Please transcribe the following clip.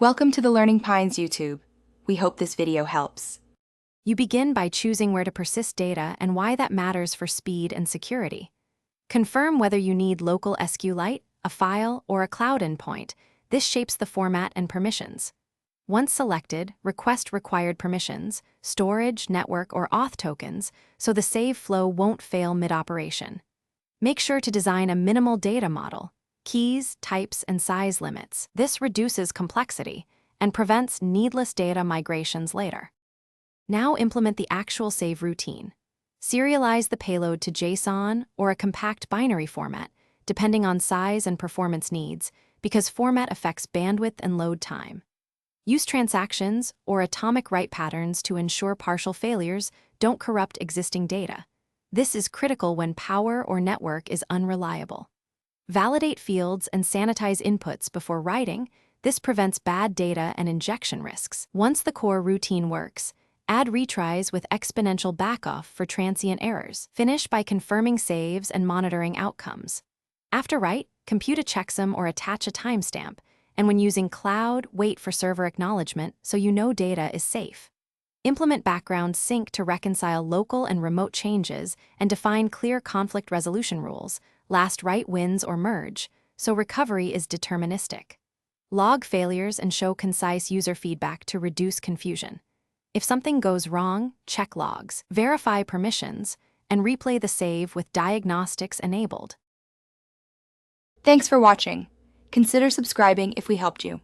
Welcome to the Learning Pines YouTube. We hope this video helps. You begin by choosing where to persist data and why that matters for speed and security. Confirm whether you need local SQLite, a file, or a cloud endpoint. This shapes the format and permissions. Once selected, request required permissions, storage, network, or auth tokens, so the save flow won't fail mid-operation. Make sure to design a minimal data model, keys, types, and size limits. This reduces complexity and prevents needless data migrations later. Now implement the actual save routine. Serialize the payload to JSON or a compact binary format, depending on size and performance needs, because format affects bandwidth and load time. Use transactions or atomic write patterns to ensure partial failures don't corrupt existing data. This is critical when power or network is unreliable. Validate fields and sanitize inputs before writing. This prevents bad data and injection risks. Once the core routine works, add retries with exponential backoff for transient errors. Finish by confirming saves and monitoring outcomes. After write, compute a checksum or attach a timestamp, and when using cloud, wait for server acknowledgement so you know data is safe. Implement background sync to reconcile local and remote changes and define clear conflict resolution rules, last write wins or merge, so recovery is deterministic. Log failures and show concise user feedback to reduce confusion. If something goes wrong, check logs, verify permissions, and replay the save with diagnostics enabled. Thanks for watching. Consider subscribing if we helped you.